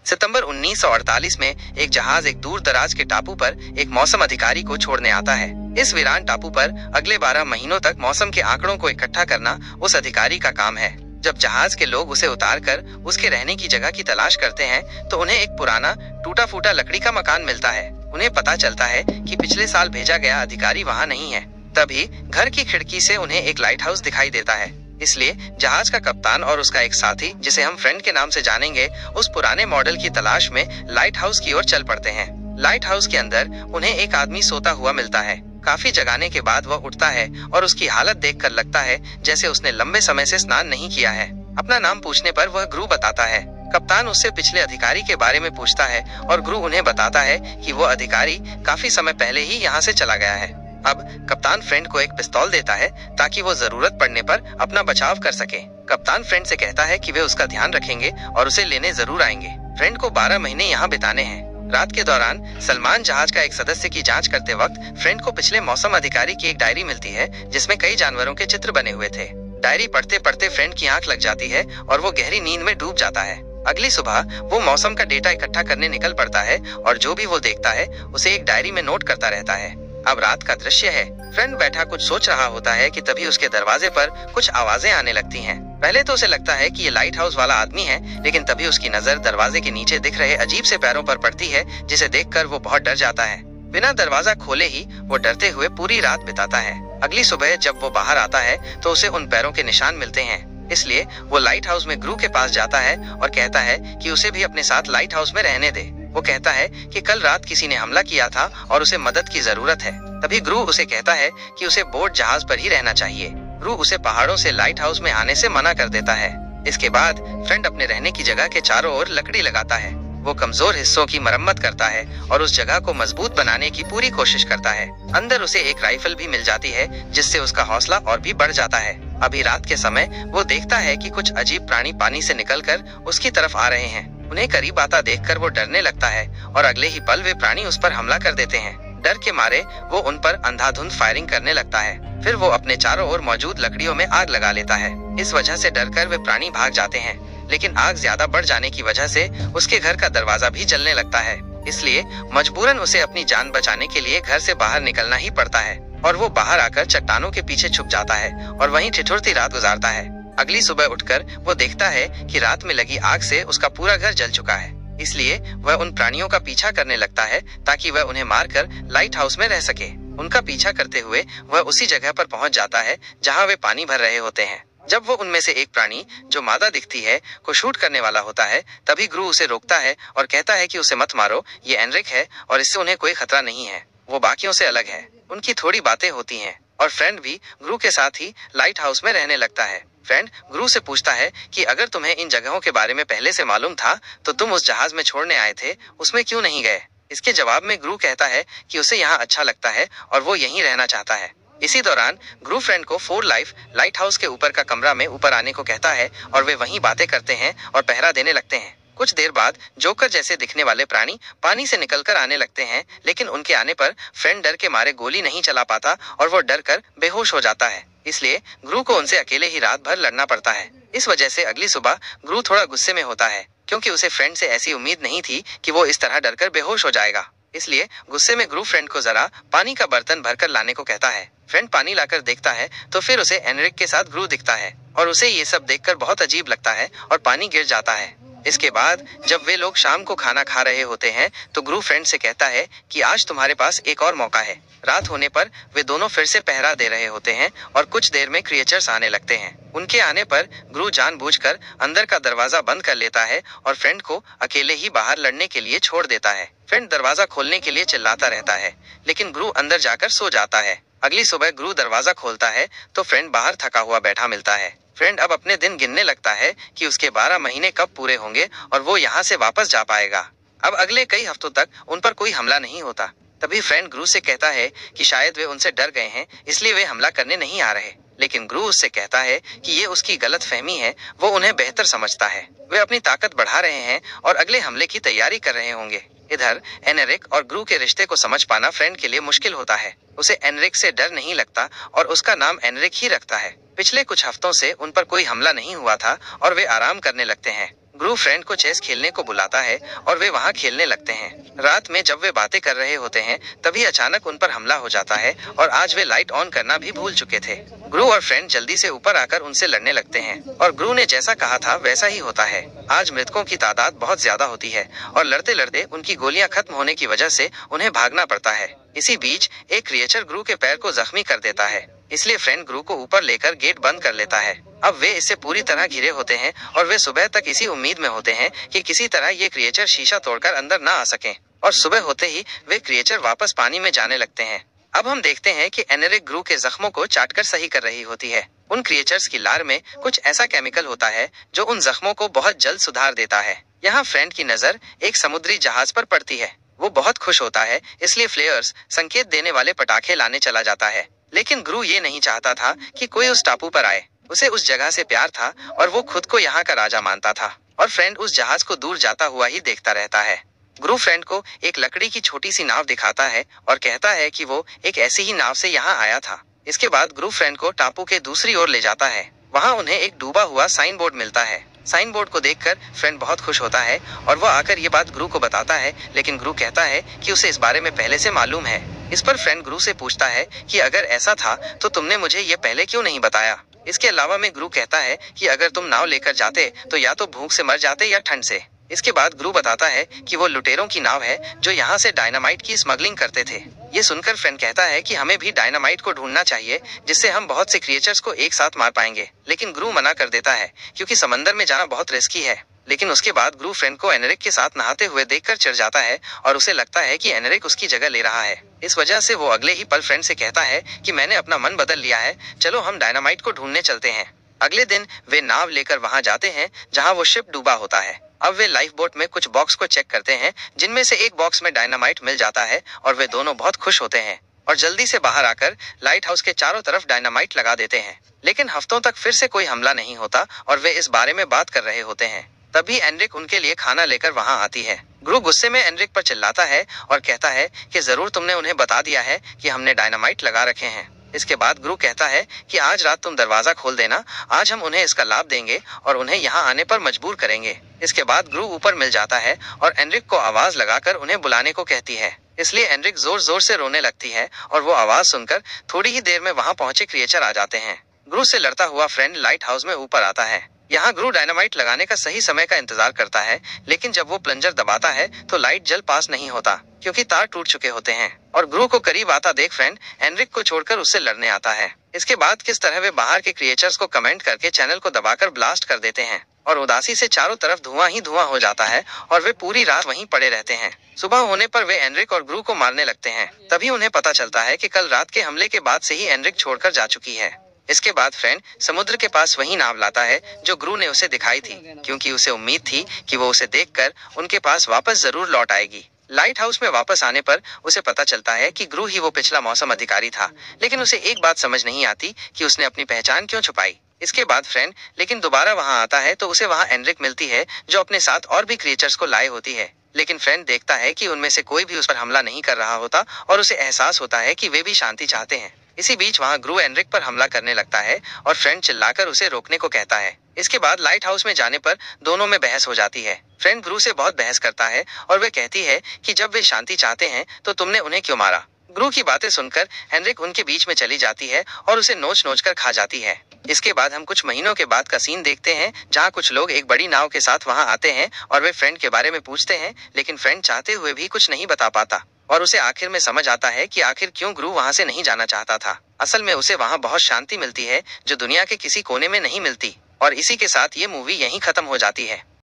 सितंबर 1948 में एक जहाज एक दूर दराज के टापू पर एक मौसम अधिकारी को छोड़ने आता है। इस वीरान टापू पर अगले 12 महीनों तक मौसम के आंकड़ों को इकट्ठा करना उस अधिकारी का काम है। जब जहाज के लोग उसे उतार कर उसके रहने की जगह की तलाश करते हैं तो उन्हें एक पुराना टूटा फूटा लकड़ी का मकान मिलता है। उन्हें पता चलता है कि पिछले साल भेजा गया अधिकारी वहाँ नहीं है। तभी घर की खिड़की से उन्हें एक लाइट हाउस दिखाई देता है। इसलिए जहाज का कप्तान और उसका एक साथी, जिसे हम फ्रेंड के नाम से जानेंगे, उस पुराने मॉडल की तलाश में लाइट हाउस की ओर चल पड़ते हैं। लाइट हाउस के अंदर उन्हें एक आदमी सोता हुआ मिलता है। काफी जगाने के बाद वह उठता है और उसकी हालत देखकर लगता है जैसे उसने लंबे समय से स्नान नहीं किया है। अपना नाम पूछने पर वह गुरु बताता है। कप्तान उससे पिछले अधिकारी के बारे में पूछता है और गुरु उन्हें बताता है कि वो अधिकारी काफी समय पहले ही यहाँ से चला गया है। अब कप्तान फ्रेंड को एक पिस्तौल देता है ताकि वो जरूरत पड़ने पर अपना बचाव कर सके। कप्तान फ्रेंड से कहता है कि वे उसका ध्यान रखेंगे और उसे लेने जरूर आएंगे। फ्रेंड को 12 महीने यहाँ बिताने हैं। रात के दौरान सलमान जहाज का एक सदस्य की जांच करते वक्त फ्रेंड को पिछले मौसम अधिकारी की एक डायरी मिलती है जिसमें कई जानवरों के चित्र बने हुए थे। डायरी पढ़ते पढ़ते फ्रेंड की आंख लग जाती है और वो गहरी नींद में डूब जाता है। अगली सुबह वो मौसम का डेटा इकट्ठा करने निकल पड़ता है और जो भी वो देखता है उसे एक डायरी में नोट करता रहता है। अब रात का दृश्य है। फ्रेंड बैठा कुछ सोच रहा होता है कि तभी उसके दरवाजे पर कुछ आवाजें आने लगती हैं। पहले तो उसे लगता है कि ये लाइट हाउस वाला आदमी है, लेकिन तभी उसकी नजर दरवाजे के नीचे दिख रहे अजीब से पैरों पर पड़ती है जिसे देखकर वो बहुत डर जाता है। बिना दरवाजा खोले ही वो डरते हुए पूरी रात बिताता है। अगली सुबह जब वो बाहर आता है तो उसे उन पैरों के निशान मिलते हैं। इसलिए वो लाइट हाउस में गुरु के पास जाता है और कहता है कि उसे भी अपने साथ लाइट हाउस में रहने दे। वो कहता है कि कल रात किसी ने हमला किया था और उसे मदद की जरूरत है। तभी गुरु उसे कहता है कि उसे बोट जहाज पर ही रहना चाहिए। गुरु उसे पहाड़ों से लाइट हाउस में आने से मना कर देता है। इसके बाद फ्रेंड अपने रहने की जगह के चारों ओर लकड़ी लगाता है। वो कमजोर हिस्सों की मरम्मत करता है और उस जगह को मजबूत बनाने की पूरी कोशिश करता है। अंदर उसे एक राइफल भी मिल जाती है जिससे उसका हौसला और भी बढ़ जाता है। अभी रात के समय वो देखता है कि कुछ अजीब प्राणी पानी से निकलकर उसकी तरफ आ रहे हैं। उन्हें करीब आता देखकर वो डरने लगता है और अगले ही पल वे प्राणी उस पर हमला कर देते हैं। डर के मारे वो उन पर अंधाधुंध फायरिंग करने लगता है। फिर वो अपने चारों ओर मौजूद लकड़ियों में आग लगा लेता है। इस वजह से डरकर वे प्राणी भाग जाते हैं, लेकिन आग ज्यादा बढ़ जाने की वजह से उसके घर का दरवाजा भी जलने लगता है। इसलिए मजबूरन उसे अपनी जान बचाने के लिए घर से बाहर निकलना ही पड़ता है और वो बाहर आकर चट्टानों के पीछे छुप जाता है और वहीं ठिठुरती रात गुजारता है। अगली सुबह उठकर वो देखता है कि रात में लगी आग से उसका पूरा घर जल चुका है। इसलिए वह उन प्राणियों का पीछा करने लगता है ताकि वह उन्हें मारकर लाइट हाउस में रह सके। उनका पीछा करते हुए वह उसी जगह पर पहुंच जाता है जहां वे पानी भर रहे होते हैं। जब वो उनमें से एक प्राणी, जो मादा दिखती है, को शूट करने वाला होता है, तभी गुरु उसे रोकता है और कहता है कि उसे मत मारो, ये एनरिक है और इससे उन्हें कोई खतरा नहीं है। वो बाकियों से अलग है। उनकी थोड़ी बातें होती हैं और फ्रेंड भी गुरु के साथ ही लाइट हाउस में रहने लगता है। फ्रेंड गुरु से पूछता है कि अगर तुम्हें इन जगहों के बारे में पहले से मालूम था तो तुम उस जहाज में छोड़ने आए थे, उसमें क्यों नहीं गए? इसके जवाब में गुरु कहता है कि उसे यहाँ अच्छा लगता है और वो यहीं रहना चाहता है। इसी दौरान गुरु फ्रेंड को 4 लाइफ लाइट हाउस के ऊपर का कमरा में ऊपर आने को कहता है और वे वहीं बातें करते हैं और पहरा देने लगते हैं। कुछ देर बाद जोकर जैसे दिखने वाले प्राणी पानी से निकलकर आने लगते हैं, लेकिन उनके आने पर फ्रेंड डर के मारे गोली नहीं चला पाता और वो डर कर बेहोश हो जाता है। इसलिए गुरु को उनसे अकेले ही रात भर लड़ना पड़ता है। इस वजह से अगली सुबह गुरु थोड़ा गुस्से में होता है, क्योंकि उसे फ्रेंड से ऐसी उम्मीद नहीं थी कि वो इस तरह डरकर बेहोश हो जाएगा। इसलिए गुस्से में गुरु फ्रेंड को जरा पानी का बर्तन भरकर लाने को कहता है। फ्रेंड पानी लाकर देखता है तो फिर उसे एनरिक के साथ गुरु दिखता है और उसे ये सब देखकर बहुत अजीब लगता है और पानी गिर जाता है। इसके बाद जब वे लोग शाम को खाना खा रहे होते हैं तो गुरु फ्रेंड से कहता है कि आज तुम्हारे पास एक और मौका है। रात होने पर वे दोनों फिर से पहरा दे रहे होते हैं और कुछ देर में क्रिएचर्स आने लगते हैं। उनके आने पर गुरु जानबूझकर अंदर का दरवाजा बंद कर लेता है और फ्रेंड को अकेले ही बाहर लड़ने के लिए छोड़ देता है। फ्रेंड दरवाजा खोलने के लिए चिल्लाता रहता है, लेकिन गुरु अंदर जाकर सो जाता है। अगली सुबह गुरु दरवाजा खोलता है तो फ्रेंड बाहर थका हुआ बैठा मिलता है। फ्रेंड अब अपने दिन गिनने लगता है कि उसके 12 महीने कब पूरे होंगे और वो यहाँ से वापस जा पाएगा। अब अगले कई हफ्तों तक उन पर कोई हमला नहीं होता। तभी फ्रेंड गुरु से कहता है कि शायद वे उनसे डर गए हैं, इसलिए वे हमला करने नहीं आ रहे। लेकिन गुरु उससे कहता है कि ये उसकी गलत फहमी है, वो उन्हें बेहतर समझता है। वे अपनी ताकत बढ़ा रहे हैं और अगले हमले की तैयारी कर रहे होंगे। इधर एनरिक और गुरु के रिश्ते को समझ पाना फ्रेंड के लिए मुश्किल होता है। उसे एनरिक से डर नहीं लगता और उसका नाम एनरिक ही रखता है। पिछले कुछ हफ्तों से उन पर कोई हमला नहीं हुआ था और वे आराम करने लगते हैं। ग्रू फ्रेंड को चेस खेलने को बुलाता है और वे वहाँ खेलने लगते हैं। रात में जब वे बातें कर रहे होते हैं तभी अचानक उन पर हमला हो जाता है और आज वे लाइट ऑन करना भी भूल चुके थे। ग्रू और फ्रेंड जल्दी से ऊपर आकर उनसे लड़ने लगते हैं और ग्रू ने जैसा कहा था वैसा ही होता है। आज मृतकों की तादाद बहुत ज्यादा होती है और लड़ते लड़ते उनकी गोलियां खत्म होने की वजह से उन्हें भागना पड़ता है। इसी बीच एक क्रिएचर ग्रू के पैर को जख्मी कर देता है, इसलिए फ्रेंड ग्रू को ऊपर लेकर गेट बंद कर लेता है। अब वे इससे पूरी तरह घिरे होते हैं और वे सुबह तक इसी उम्मीद में होते हैं कि किसी तरह ये क्रिएचर शीशा तोड़कर अंदर ना आ सकें और सुबह होते ही वे क्रिएचर वापस पानी में जाने लगते हैं। अब हम देखते हैं कि एनेरिक ग्रू के जख्मों को चाटकर सही कर रही होती है। उन क्रिएचर्स की लार में कुछ ऐसा केमिकल होता है जो उन जख्मों को बहुत जल्द सुधार देता है। यहाँ फ्रेंड की नजर एक समुद्री जहाज पर पड़ती है। वो बहुत खुश होता है, इसलिए फ्लेयर्स संकेत देने वाले पटाखे लाने चला जाता है। लेकिन ग्रू ये नहीं चाहता था कि कोई उस टापू पर आए। उसे उस जगह से प्यार था और वो खुद को यहाँ का राजा मानता था और फ्रेंड उस जहाज को दूर जाता हुआ ही देखता रहता है। ग्रू फ्रेंड को एक लकड़ी की छोटी सी नाव दिखाता है और कहता है कि वो एक ऐसी ही नाव से यहाँ आया था। इसके बाद ग्रू फ्रेंड को टापू के दूसरी ओर ले जाता है। वहाँ उन्हें एक डूबा हुआ साइन बोर्ड मिलता है। साइन बोर्ड को देखकर फ्रेंड बहुत खुश होता है और वो आकर ये बात ग्रू को बताता है, लेकिन ग्रू कहता है कि उसे इस बारे में पहले से मालूम है। इस पर फ्रेंड ग्रू से पूछता है कि अगर ऐसा था तो तुमने मुझे ये पहले क्यों नहीं बताया। इसके अलावा में ग्रू कहता है कि अगर तुम नाव लेकर जाते तो या तो भूख से मर जाते या ठंड से। इसके बाद ग्रू बताता है कि वो लुटेरों की नाव है जो यहाँ से डायनामाइट की स्मगलिंग करते थे। ये सुनकर फ्रेंड कहता है कि हमें भी डायनामाइट को ढूंढना चाहिए जिससे हम बहुत से क्रिएचर्स को एक साथ मार पाएंगे, लेकिन ग्रू मना कर देता है क्योंकि समंदर में जाना बहुत रिस्की है। लेकिन उसके बाद ग्रू फ्रेंड को एनेरिक के साथ नहाते हुए देखकर चिढ़ जाता है और उसे लगता है कि एनेरिक उसकी जगह ले रहा है। इस वजह से वो अगले ही पल फ्रेंड से कहता है कि मैंने अपना मन बदल लिया है, चलो हम डायनामाइट को ढूंढने चलते हैं। अगले दिन वे नाव लेकर वहां जाते हैं जहां वो शिप डूबा होता है। अब वे लाइफ बोट में कुछ बॉक्स को चेक करते हैं जिनमें से एक बॉक्स में डायनामाइट मिल जाता है और वे दोनों बहुत खुश होते हैं और जल्दी से बाहर आकर लाइट हाउस के चारों तरफ डायनामाइट लगा देते हैं। लेकिन हफ्तों तक फिर से कोई हमला नहीं होता और वे इस बारे में बात कर रहे होते हैं। तभी एनरिक उनके लिए खाना लेकर वहां आती है। ग्रू गुस्से में एनरिक पर चिल्लाता है और कहता है कि जरूर तुमने उन्हें बता दिया है कि हमने डायनामाइट लगा रखे हैं। इसके बाद ग्रू कहता है कि आज रात तुम दरवाजा खोल देना, आज हम उन्हें इसका लाभ देंगे और उन्हें यहाँ आने पर मजबूर करेंगे। इसके बाद ग्रू ऊपर मिल जाता है और एनरिक को आवाज लगाकर उन्हें बुलाने को कहती है। इसलिए एनरिक जोर जोर से रोने लगती है और वो आवाज सुनकर थोड़ी ही देर में वहां पहुंचे क्रिएचर आ जाते हैं। ग्रू से लड़ता हुआ फ्रेंड लाइट हाउस में ऊपर आता है। यहाँ ग्रू डायनामाइट लगाने का सही समय का इंतजार करता है, लेकिन जब वो प्लंजर दबाता है तो लाइट जल पास नहीं होता क्योंकि तार टूट चुके होते हैं और ग्रू को करीब आता देख फ्रेंड एनरिक को छोड़कर उससे लड़ने आता है। इसके बाद किस तरह वे बाहर के क्रिएचर्स को कमेंट करके चैनल को दबाकर ब्लास्ट कर देते हैं और उदासी से चारों तरफ धुआं ही धुआं हो जाता है और वे पूरी रात वहीं पड़े रहते हैं। सुबह होने पर वे एनरिक और ग्रू को मारने लगते हैं। तभी उन्हें पता चलता है कि कल रात के हमले के बाद से ही एनरिक छोड़कर जा चुकी है। इसके बाद फ्रेंड समुद्र के पास वही नाव लाता है जो ग्रू ने उसे दिखाई थी, क्योंकि उसे उम्मीद थी कि वो उसे देखकर उनके पास वापस जरूर लौट आएगी। लाइट हाउस में वापस आने पर उसे पता चलता है कि ग्रू ही वो पिछला मौसम अधिकारी था, लेकिन उसे एक बात समझ नहीं आती कि उसने अपनी पहचान क्यों छुपाई। इसके बाद फ्रेंड लेकिन दोबारा वहां आता है तो उसे वहां एनरिक मिलती है जो अपने साथ और भी क्रिएचर्स को लाए होती है। लेकिन फ्रेंड देखता है कि उनमें से कोई भी उस पर हमला नहीं कर रहा होता और उसे एहसास होता है कि वे भी शांति चाहते हैं। इसी बीच वहां ग्रू एनरिक पर हमला करने लगता है और फ्रेंड चिल्लाकर उसे रोकने को कहता है। इसके बाद लाइट हाउस में जाने पर दोनों में बहस हो जाती है। फ्रेंड ग्रू से बहुत बहस करता है और वे कहती है कि जब वे शांति चाहते हैं तो तुमने उन्हें क्यों मारा। ग्रू की बातें सुनकर एनरिक उनके बीच में चली जाती है और उसे नोच नोच कर खा जाती है। इसके बाद हम कुछ महीनों के बाद का सीन देखते हैं जहाँ कुछ लोग एक बड़ी नाव के साथ वहां आते हैं और वे फ्रेंड के बारे में पूछते हैं, लेकिन फ्रेंड चाहते हुए भी कुछ नहीं बता पाता और उसे आखिर में समझ आता है कि आखिर क्यों ग्रू वहां से नहीं जाना चाहता था। असल में उसे वहां बहुत शांति मिलती है जो दुनिया के किसी कोने में नहीं मिलती। और इसी के साथ ये मूवी यहीं खत्म हो जाती है।